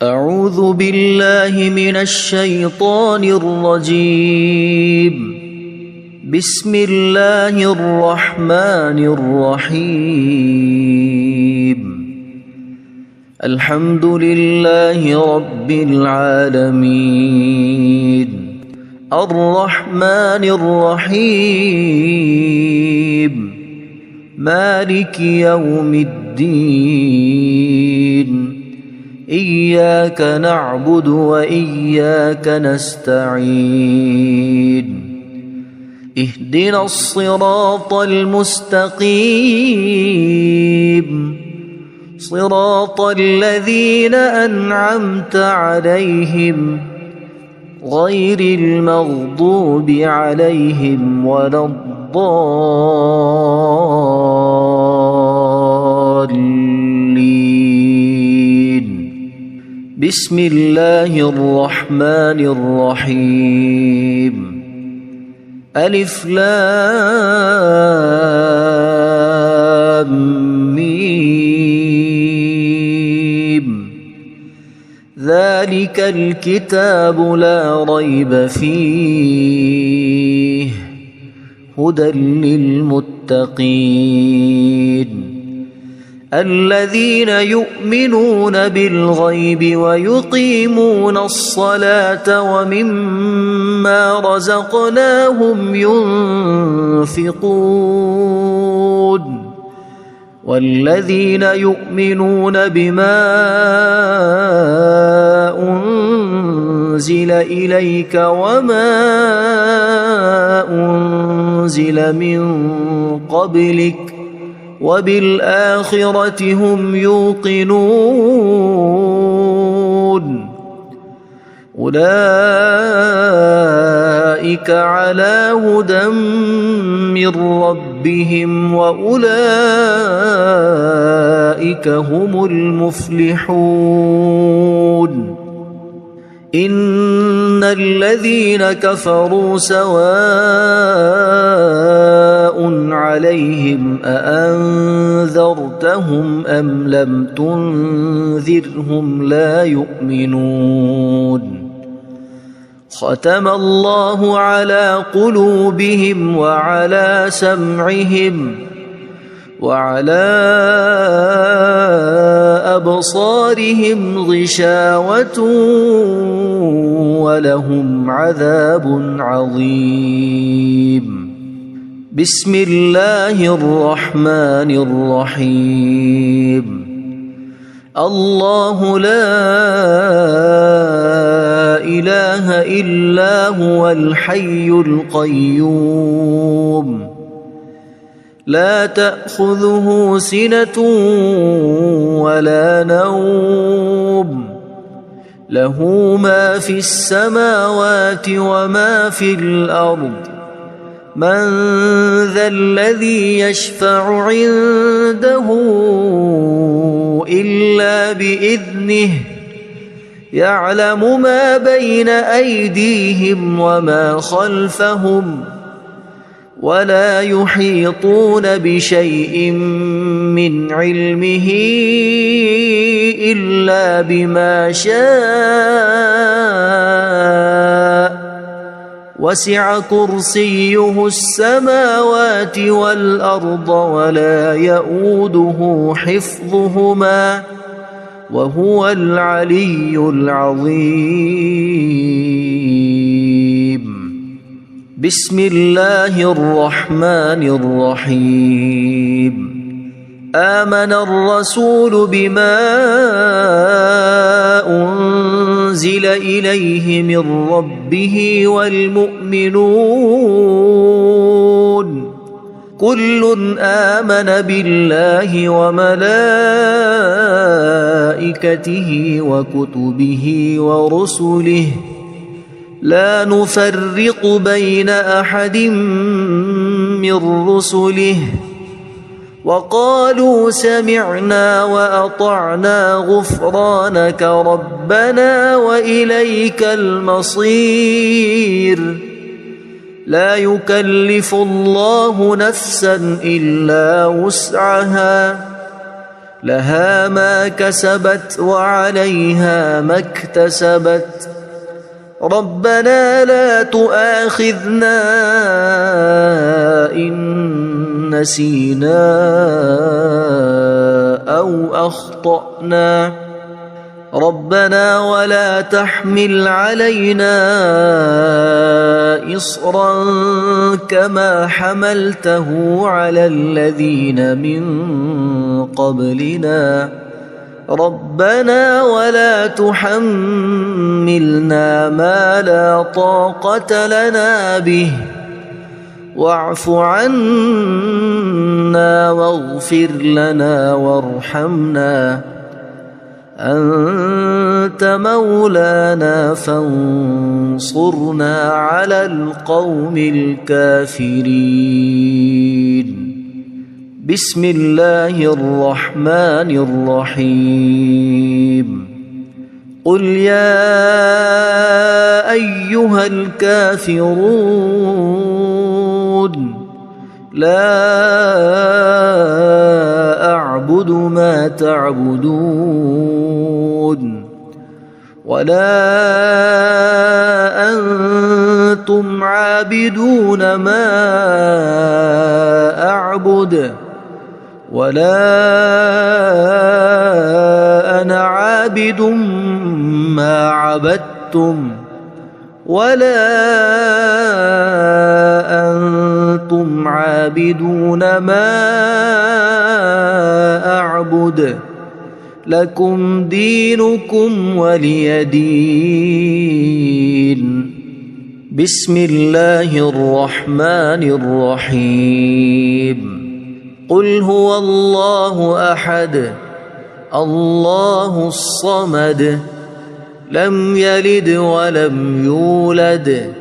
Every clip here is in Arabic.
أعوذ بالله من الشيطان الرجيم. بسم الله الرحمن الرحيم. الحمد لله رب العالمين الرحمن الرحيم مالك يوم الدين إياك نعبد وإياك نستعين اهدنا الصراط المستقيم صراط الذين أنعمت عليهم غير المغضوب عليهم ولا الضالين. بسم الله الرحمن الرحيم. ألف لام ميم. ذلك الكتاب لا ريب فيه هدى للمتقين الذين يؤمنون بالغيب ويقيمون الصلاة ومما رزقناهم ينفقون والذين يؤمنون بما أنزل إليك وما أنزل من قبلك وبالآخرة هم يوقنون أولئك على هدى من ربهم وأولئك هم المفلحون. إن الذين كفروا سواء عليهم أأنذرتهم أم لم تنذرهم لا يؤمنون. ختم الله على قلوبهم وعلى سمعهم وعلى أبصارهم غشاوة ولهم عذاب عظيم. بسم الله الرحمن الرحيم. الله لا إله إلا هو الحي القيوم لا تأخذه سنة ولا نوم له ما في السماوات وما في الأرض. من ذا الذي يشفع عنده إلا بإذنه يعلم ما بين أيديهم وما خلفهم ولا يحيطون بشيء من علمه إلا بما شاء وسع كرسيه السماوات والأرض ولا يؤوده حفظهما وهو العلي العظيم. بسم الله الرحمن الرحيم. آمن الرسول بما أنزل إليه من ربه والمؤمنون كل آمن بالله وملائكته وكتبه ورسله لا نفرق بين أحد من رسله وقالوا سمعنا وأطعنا غفرانك ربنا وإليك المصير. لا يكلف الله نفسا إلا وسعها لها ما كسبت وعليها ما اكتسبت ربنا لا تؤاخذنا إن نسينا أو أخطأنا ربنا ولا تحمل علينا إصرا كما حملته على الذين من قبلنا ربنا ولا تحملنا ما لا طاقة لنا به واعف عنا واغفر لنا وارحمنا أنت مولانا فانصرنا على القوم الكافرين بسم الله الرحمن الرحيم قل يا أيها الكافرون لا أعبد ما تعبدون ولا أنتم عابدون ما أعبد ولا أنا عابد ما عبدتم ولا أنتم عابدون ما أعبد لكم دينكم ولي دين بسم الله الرحمن الرحيم قل هو الله أحد الله الصمد لم يلد ولم يولد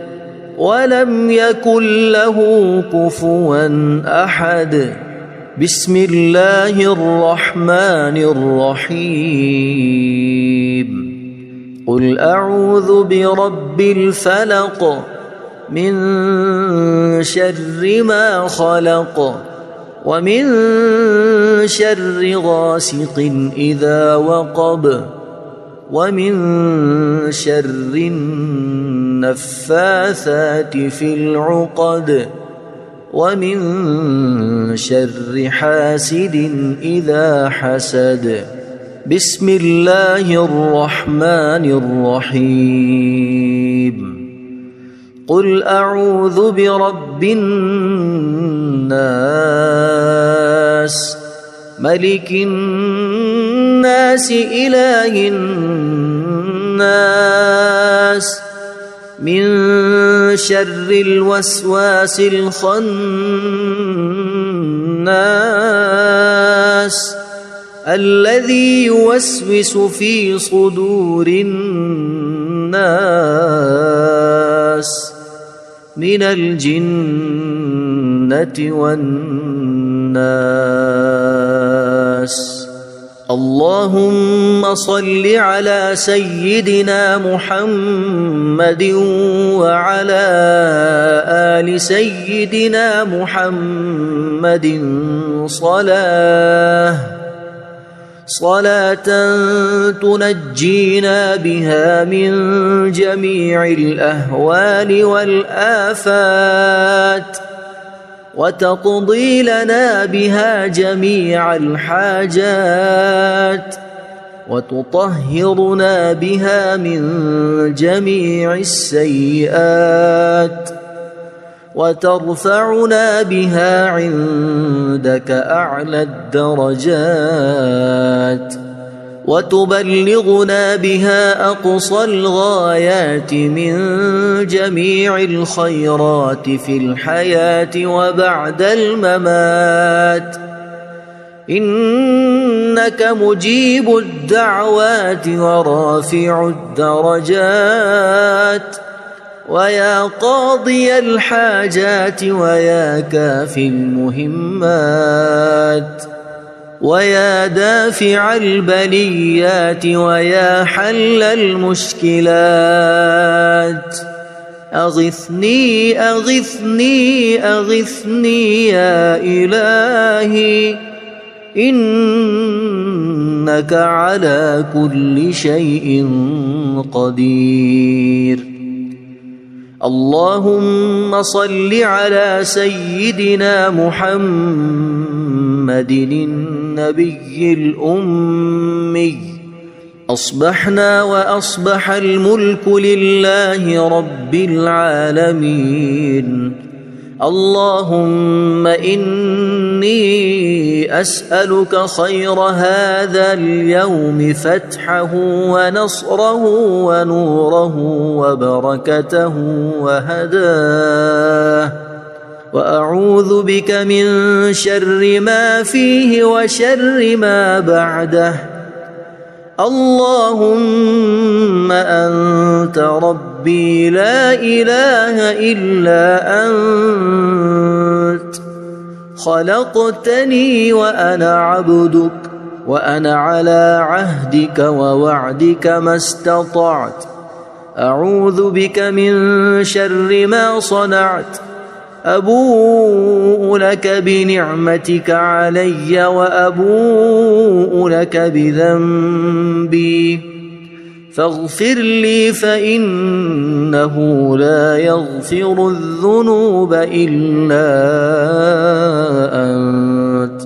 ولم يكن له كفوا أحد بسم الله الرحمن الرحيم قل أعوذ برب الفلق من شر ما خلق ومن شر غاسق إذا وقب ومن شر النفاثات في العقد ومن شر حاسد إذا حسد بسم الله الرحمن الرحيم قل أعوذ برب الناس ملك الناس إله الناس من شر الوسواس الخناس الذي يوسوس في صدور الناس من الجنة والناس اللهم صل على سيدنا محمد وعلى آل سيدنا محمد صلاة تنجينا بها من جميع الأهوال والآفات وتقضي لنا بها جميع الحاجات وتطهرنا بها من جميع السيئات وترفعنا بها عندك أعلى الدرجات وتبلغنا بها أقصى الغايات من جميع الخيرات في الحياة وبعد الممات إنك مجيب الدعوات ورافع الدرجات ويا قاضي الحاجات ويا كافي المهمات ويا دافع البليات ويا حل المشكلات أغثني أغثني أغثني يا إلهي إنك على كل شيء قدير. اللهم صل على سيدنا محمد النبي الأمي. أصبحنا وأصبح الملك لله رب العالمين. اللهم إني أسألك خير هذا اليوم، فتحه ونصره ونوره وبركته وهداه، وأعوذ بك من شر ما فيه وشر ما بعده. اللهم أنت ربي لا إله إلا أنت، خلقتني وأنا عبدك، وأنا على عهدك ووعدك ما استطعت. أعوذ بك من شر ما صنعت. أبوء لك بنعمتك علي وأبوء لك بذنبي، فاغفر لي فإنه لا يغفر الذنوب إلا أنت.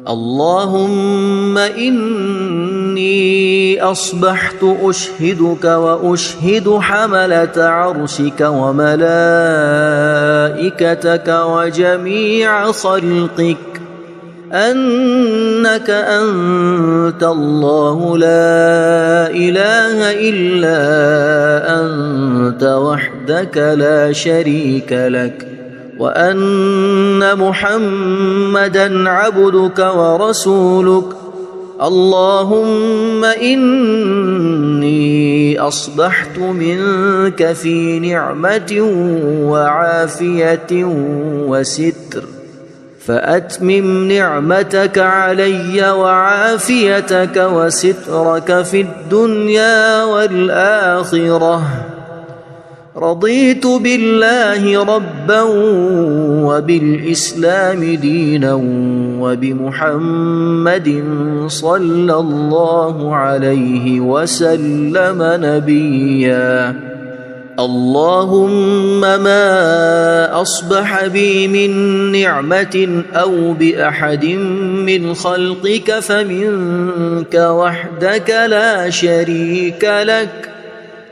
اللهم إني أصبحت أشهدك وأشهد حملة عرشك وملائكتك وجميع خلقك أنك أنت الله لا إله إلا أنت وحدك لا شريك لك، وأن محمدًا عبدك ورسولك. اللهم إني أصبحت منك في نعمة وعافية وستر، فأتمم نعمتك علي وعافيتك وسترك في الدنيا والآخرة. رضيت بالله ربا وبالإسلام دينا وبمحمد صلى الله عليه وسلم نبيا. اللهم ما أصبح بي من نعمة أو بأحد من خلقك فمنك وحدك لا شريك لك،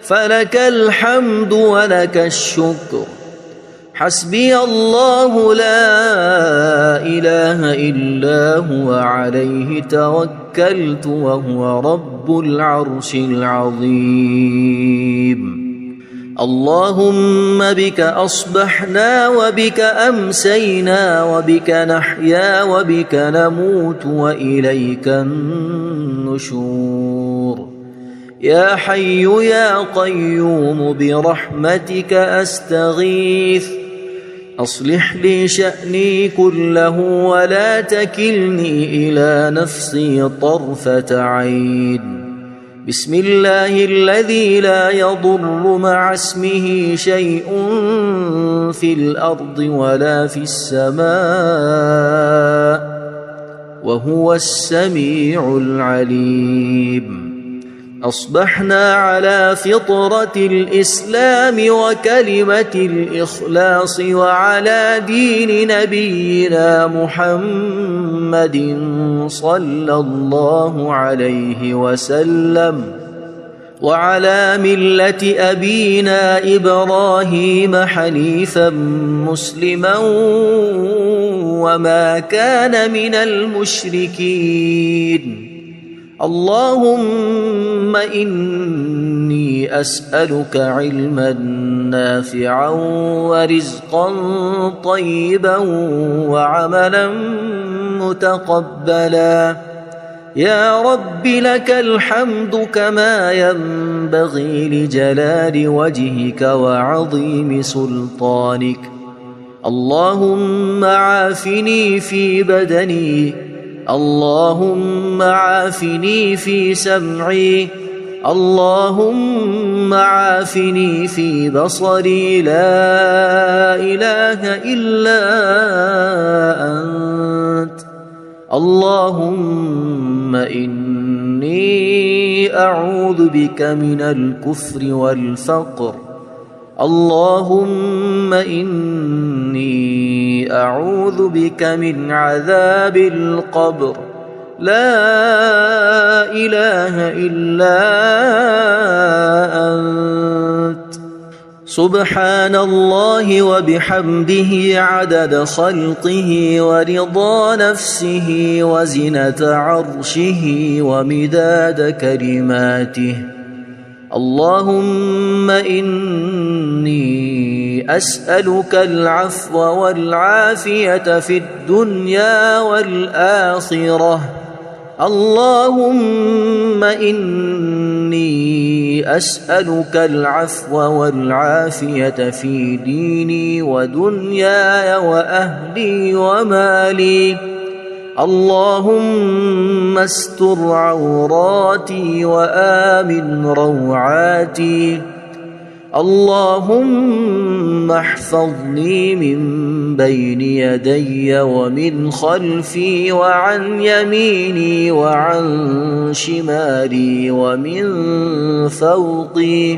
فلك الحمد ولك الشكر. حسبي الله لا إله إلا هو عليه توكلت وهو رب العرش العظيم. اللهم بك أصبحنا وبك أمسينا وبك نحيا وبك نموت وإليك النشور. يا حي يا قيوم برحمتك أستغيث، أصلح لي شأني كله ولا تكلني إلى نفسي طرفة عين. بسم الله الذي لا يضر مع اسمه شيء في الأرض ولا في السماء، وهو السميع العليم. أصبحنا على فطرة الإسلام وكلمة الإخلاص وعلى دين نبينا محمد صلى الله عليه وسلم، وعلى ملة أبينا إبراهيم حنيفا مسلما وما كان من المشركين. اللهم إني أسألك علما نافعا ورزقا طيبا وعملا متقبلا. يا رب لك الحمد كما ينبغي لجلال وجهك وعظيم سلطانك. اللهم عافني في بدني، اللهم عافني في سمعي، اللهم عافني في بصري. لا إله إلا أنت. اللهم إني أعوذ بك من الكفر والفقر. اللهم إني أعوذ بك من عذاب القبر. لا إله إلا أنت. سبحان الله وبحمده عدد خلقه ورضا نفسه وزنة عرشه ومداد كلماته. اللهم إني أسألك العفو والعافية في الدنيا والآخرة. اللهم إني أسألك العفو والعافية في ديني ودنياي وأهلي ومالي. اللهم استر عوراتي وآمن روعاتي. اللهم احفظني من بين يدي ومن خلفي وعن يميني وعن شمالي ومن فوقي.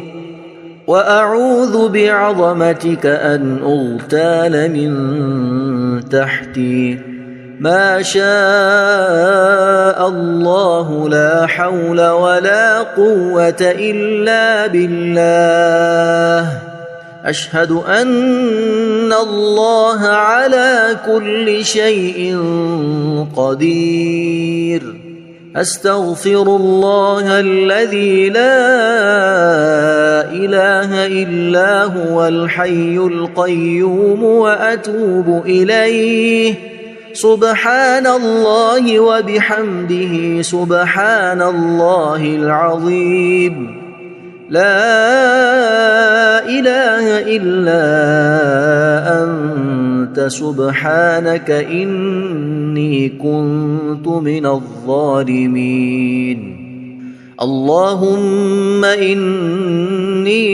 وأعوذ بعظمتك أن أغتال من تحتي. ما شاء الله لا حول ولا قوة إلا بالله. أشهد أن الله على كل شيء قدير. أستغفر الله الذي لا إله إلا هو الحي القيوم وأتوب إليه. سبحان الله وبحمده سبحان الله العظيم. لا إله إلا أنت سبحانك إني كنت من الظالمين. اللهم إني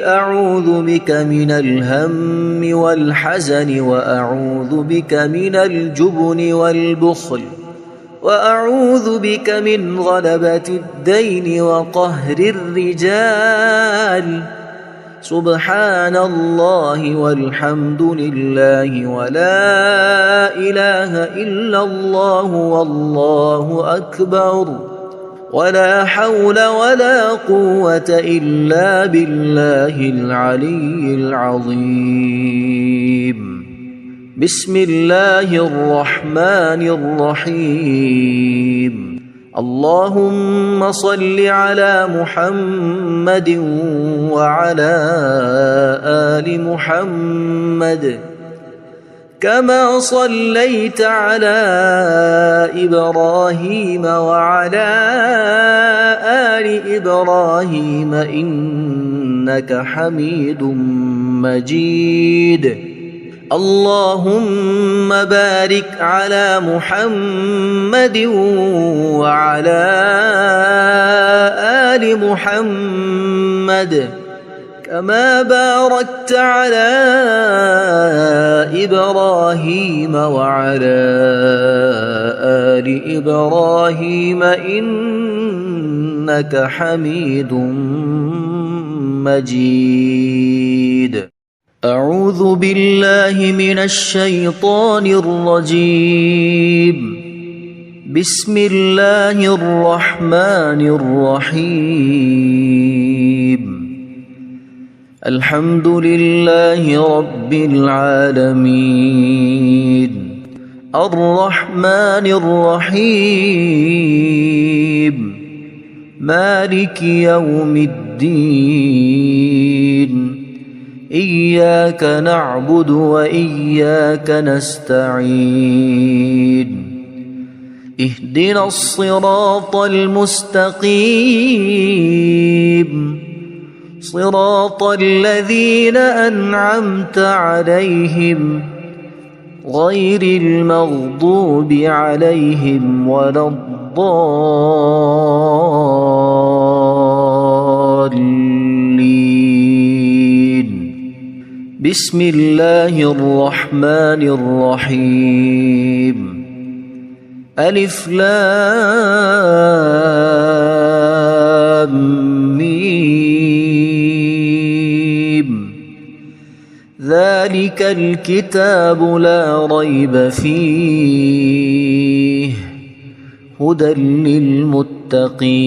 أعوذ بك من الهم والحزن وأعوذ بك من الجبن والبخل وأعوذ بك من غلبة الدين وقهر الرجال. سبحان الله والحمد لله ولا إله إلا الله والله أكبر ولا حول ولا قوة إلا بالله العلي العظيم. بسم الله الرحمن الرحيم. اللهم صل على محمد وعلى آل محمد كما صليت على إبراهيم وعلى آل إبراهيم إنك حميد مجيد. اللهم بارك على محمد وعلى آل محمد كما باركت على إبراهيم وعلى آل إبراهيم إنك حميد مجيد. أعوذ بالله من الشيطان الرجيم. بسم الله الرحمن الرحيم. الحمد لله رب العالمين الرحمن الرحيم مالك يوم الدين. إياك نعبد وإياك نستعين. اهدنا الصراط المستقيم صراط الذين أنعمت عليهم غير المغضوب عليهم ولا الضالين. بسم الله الرحمن الرحيم. ألف لام ميم ذلك الكتاب لا ريب فيه هدى للمتقين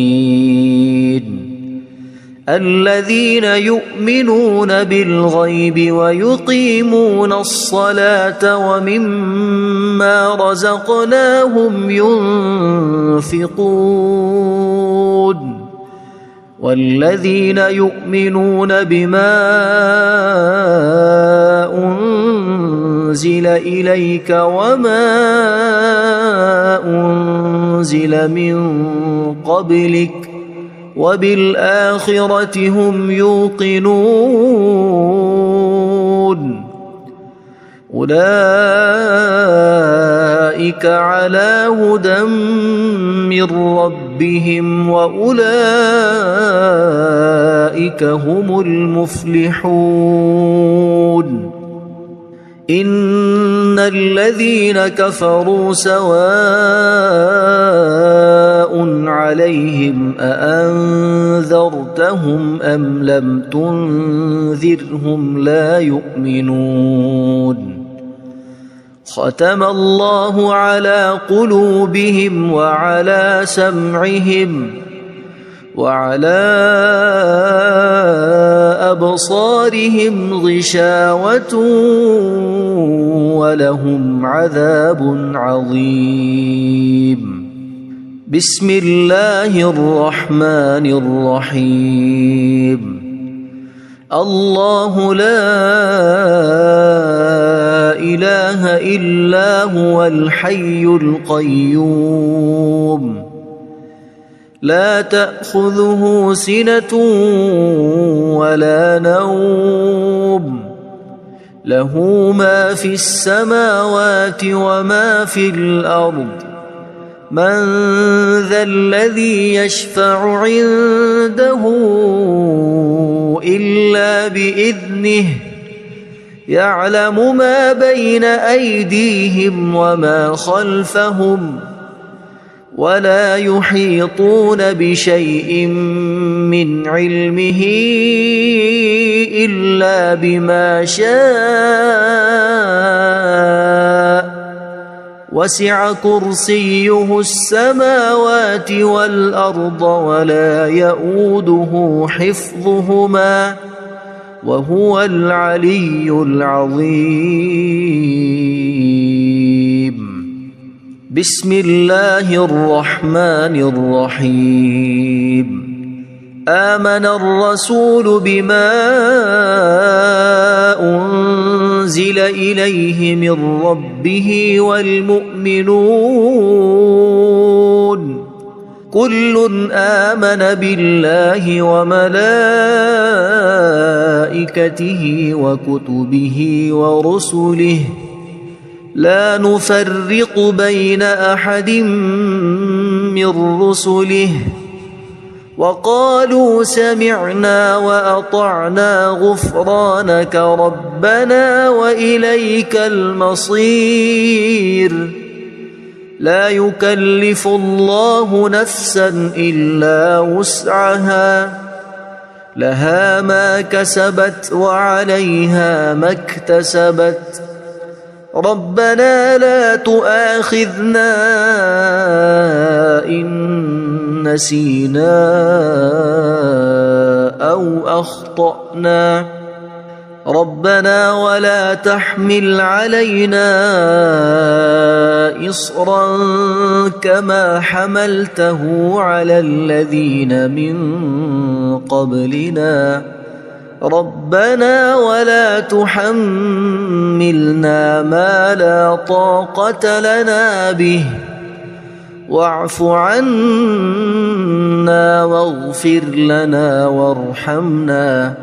الذين يؤمنون بالغيب ويقيمون الصلاة ومما رزقناهم ينفقون والذين يؤمنون بما أنزل إليك وما أنزل من قبلك وبالآخرة هم يوقنون أولئك على هدى من ربهم وأولئك هم المفلحون إن الذين كفروا سواء عليهم أأنذرتهم أم لم تنذرهم لا يؤمنون ختم الله على قلوبهم وعلى سمعهم وعلى أبصارهم غشاوة ولهم عذاب عظيم بسم الله الرحمن الرحيم الله لا إله إلا هو الحي القيوم لا تأخذه سنة ولا نوم له ما في السماوات وما في الأرض من ذا الذي يشفع عنده إلا بإذنه يعلم ما بين أيديهم وما خلفهم ولا يحيطون بشيء من علمه إلا بما شاء وسع كرسيه السماوات والأرض ولا يؤوده حفظهما وهو العلي العظيم بسم الله الرحمن الرحيم آمن الرسول بما أنزل إليه من ربه والمؤمنون كل آمن بالله وملائكته وكتبه ورسله لا نفرق بين أحد من رسله وقالوا سمعنا وأطعنا غفرانك ربنا وإليك المصير لا يكلف الله نفسا إلا وسعها لها ما كسبت وعليها ما اكتسبت ربنا لا تؤاخذنا إن نسينا أو أخطأنا ربنا ولا تحمل علينا إصرا كما حملته على الذين من قبلنا ربنا ولا تحملنا ما لا طاقة لنا به واعف عنا واغفر لنا وارحمنا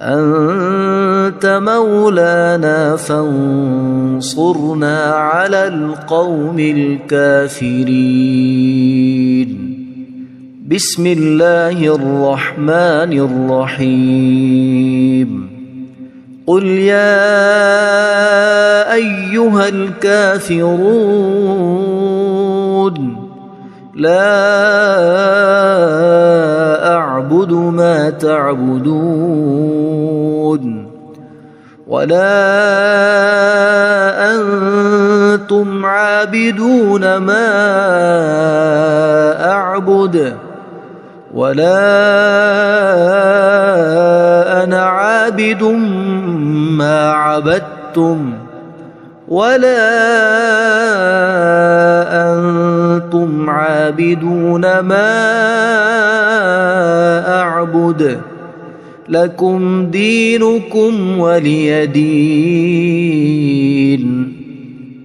أنت مولانا فانصرنا على القوم الكافرين بسم الله الرحمن الرحيم قل يا أيها الكافرون لا أعبد ما تعبدون ولا أنتم عابدون ما أعبد ولا أنا عابد ما عبدتم ولا أنتم عابدون ما أعبد لكم دينكم ولي دين.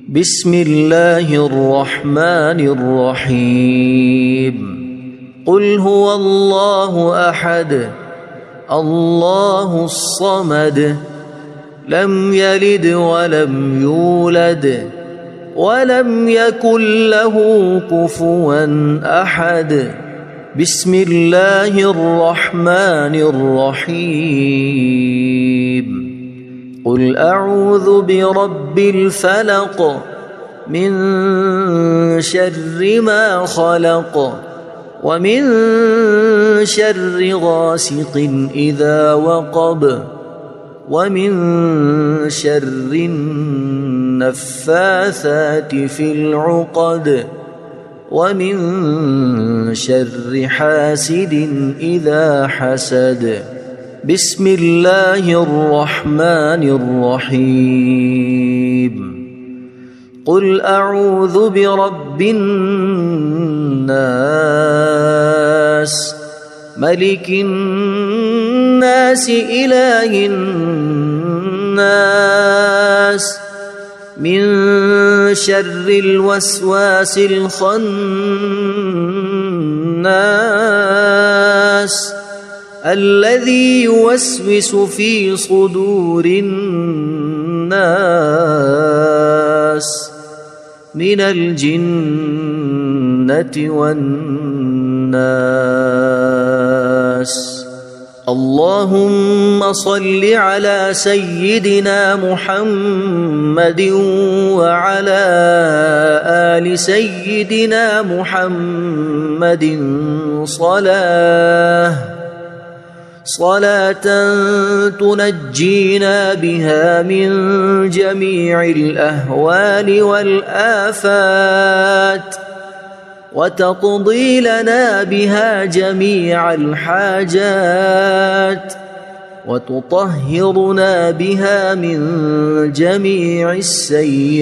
بسم الله الرحمن الرحيم. قل هو الله أحد الله الصمد لم يلد ولم يولد ولم يكن له كفوا أحد. بسم الله الرحمن الرحيم. قل أعوذ برب الفلق من شر ما خلق ومن شر غاسق إذا وقب ومن شر النفاثات في العقد ومن شر حاسد إذا حسد. بسم الله الرحمن الرحيم. قل أعوذ برب الناس ملك الناس إله الناس من شر الوسواس الخناس الذي يوسوس في صدور الناس من الجنة والناس. اللهم صل على سيدنا محمد وعلى آل سيدنا محمد صلاة تنجينا بها من جميع الأهوال والآفات وتقضي لنا بها جميع الحاجات وتطهرنا بها من جميع السيئات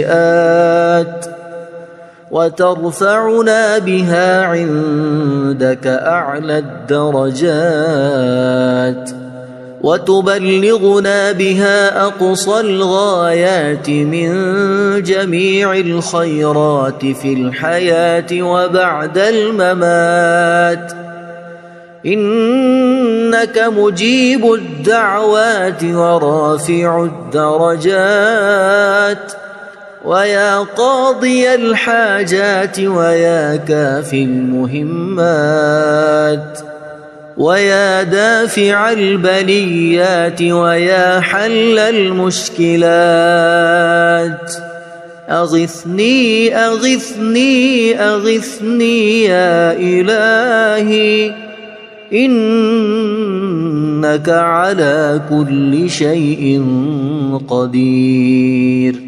وترفعنا بها عندك أعلى الدرجات وتبلغنا بها أقصى الغايات من جميع الخيرات في الحياة وبعد الممات. إنك مجيب الدعوات ورافع الدرجات ويا قاضي الحاجات ويا كافي المهمات ويا دافع البليات ويا حل المشكلات. أغثني أغثني أغثني يا إلهي إنك على كل شيء قدير.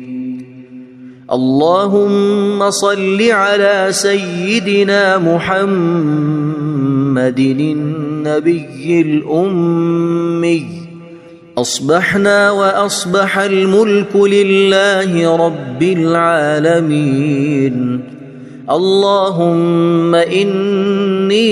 اللهم صل على سيدنا محمد النبي الأمي. أصبحنا وأصبح الملك لله رب العالمين. اللهم إني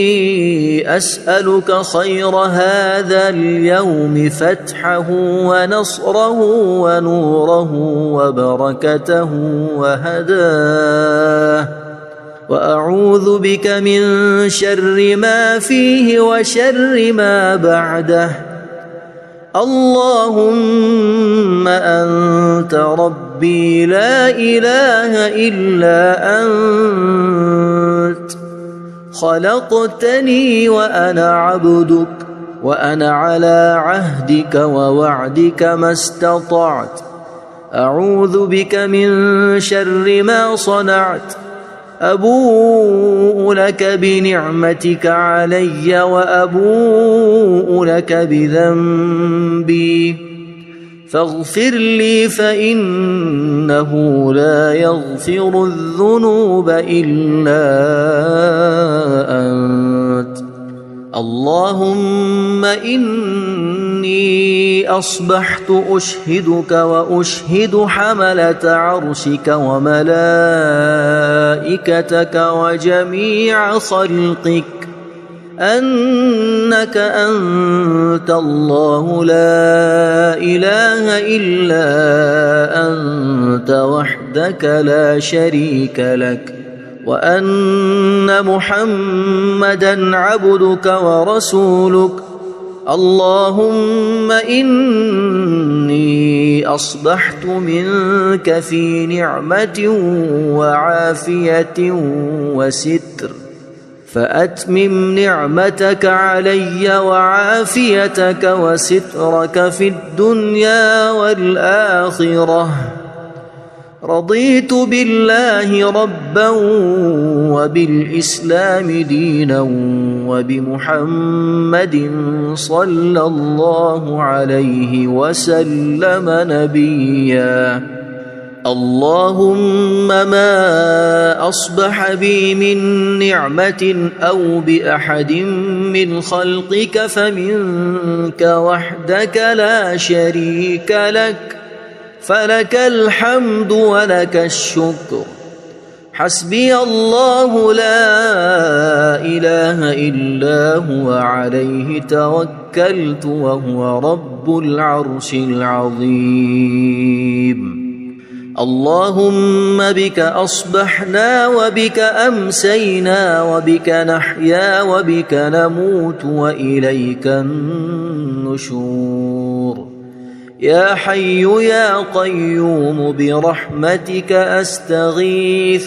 أسألك خير هذا اليوم فتحه ونصره ونوره وبركته وهداه وأعوذ بك من شر ما فيه وشر ما بعده. اللهم أنت ربي لا إله إلا أنت خلقتني وأنا عبدك وأنا على عهدك ووعدك ما استطعت. أعوذ بك من شر ما صنعت. أبوء لك بنعمتك علي وأبوء لك بذنبي فاغفر لي فإنه لا يغفر الذنوب إلا أنت. اللهم إني أصبحت أشهدك وأشهد حملة عرشك وملائكتك وجميع خلقك أنك أنت الله لا إله إلا أنت وحدك لا شريك لك وأن محمدًا عبدك ورسولك. اللهم إني أصبحت منك في نعمة وعافية وستر فأتمم نعمتك علي وعافيتك وسترك في الدنيا والآخرة. رضيت بالله ربا وبالإسلام دينا وبمحمد صلى الله عليه وسلم نبيا. اللهم ما أصبح بي من نعمة أو بأحد من خلقك فمنك وحدك لا شريك لك فلك الحمد ولك الشكر. حسبي الله لا إله إلا هو عليه توكلت وهو رب العرش العظيم. اللهم بك أصبحنا وبك أمسينا وبك نحيا وبك نموت وإليك النشور. يا حي يا قيوم برحمتك أستغيث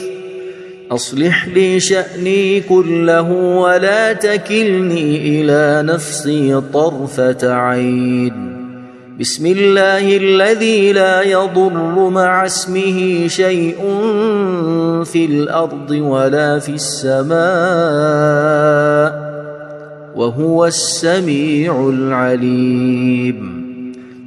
أصلح لي شأني كله ولا تكلني إلى نفسي طرفة عين. بسم الله الذي لا يضر مع اسمه شيء في الأرض ولا في السماء وهو السميع العليم.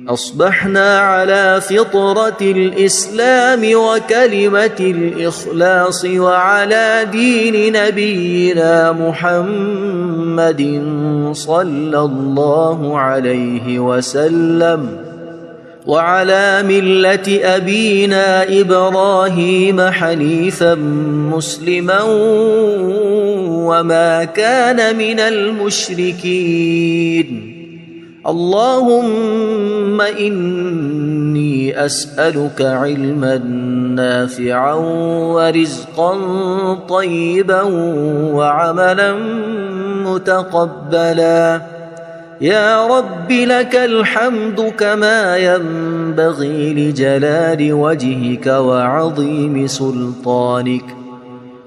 أصبحنا على فطرة الإسلام وكلمة الإخلاص وعلى دين نبينا محمد صلى الله عليه وسلم وعلى ملة أبينا إبراهيم حنيفا مسلما وما كان من المشركين. اللهم إني أسألك علما نافعا ورزقا طيبا وعملا متقبلا. يا رب لك الحمد كما ينبغي لجلال وجهك وعظيم سلطانك.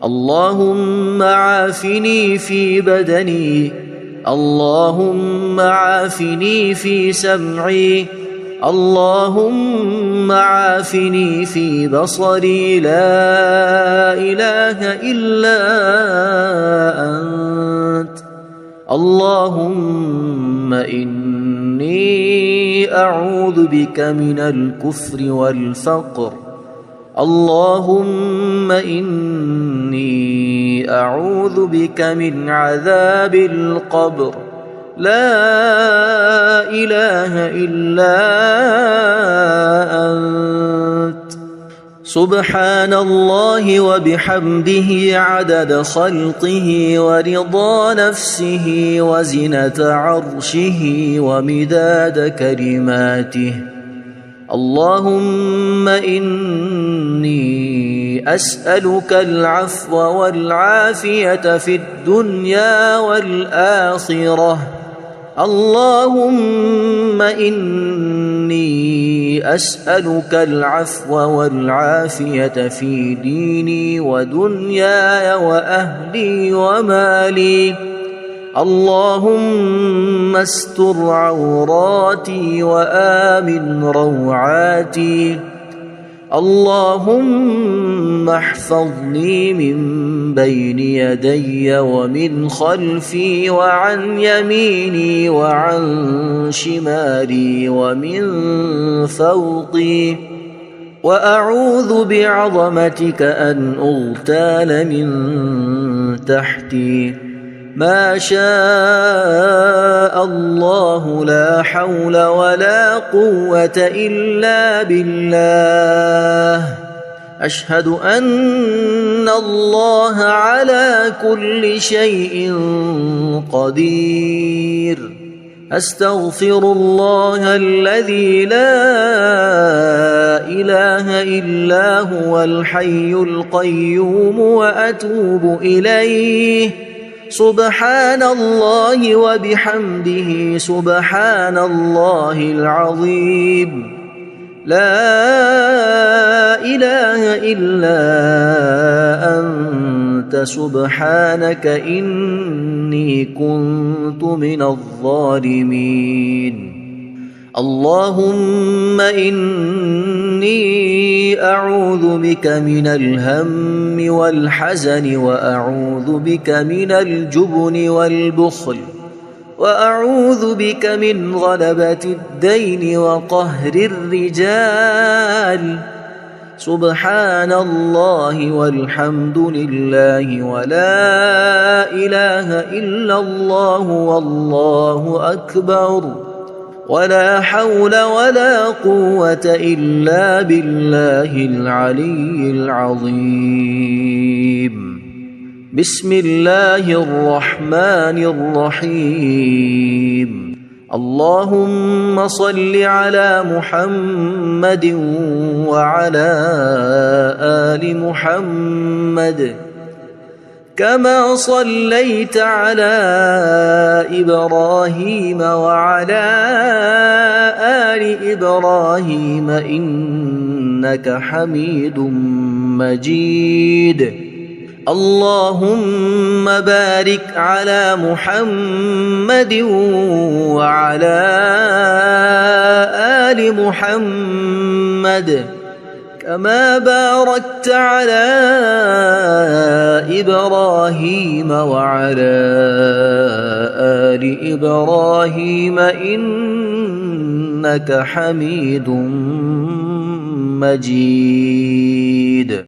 اللهم عافني في بدني اللهم عافني في سمعي اللهم عافني في بصري لا إله إلا أنت. اللهم إني أعوذ بك من الكفر والفقر. اللهم إني أعوذ بك من عذاب القبر. لا إله إلا أنت. سبحان الله وبحمده عدد خلقه ورضا نفسه وزنة عرشه ومداد كلماته. اللهم إني أسألك العفو والعافية في الدنيا والآخرة. اللهم إني أسألك العفو والعافية في ديني ودنياي وأهلي ومالي. اللهم استر عوراتي وآمن روعاتي. اللهم احفظني من بين يدي ومن خلفي وعن يميني وعن شمالي ومن فوقي، وأعوذ بعظمتك أن أغتال من تحتي. ما شاء الله لا حول ولا قوة إلا بالله. أشهد أن الله على كل شيء قدير. أستغفر الله الذي لا إله إلا هو الحي القيوم وأتوب إليه. سبحان الله وبحمده سبحان الله العظيم. لا إله إلا أنت سبحانك إني كنت من الظالمين. اللهم إني أعوذ بك من الهم والحزن، وأعوذ بك من الجبن والبخل، وأعوذ بك من غلبة الدين وقهر الرجال. سبحان الله والحمد لله ولا إله إلا الله والله أكبر، ولا حول ولا قوة إلا بالله العلي العظيم. بسم الله الرحمن الرحيم. اللهم صل على محمد وعلى آل محمد كما صليت على إبراهيم وعلى آل إبراهيم إنك حميد مجيد. اللهم بارك على محمد وعلى آل محمد كما باركت على إبراهيم وعلى آل إبراهيم إنك حميد مجيد.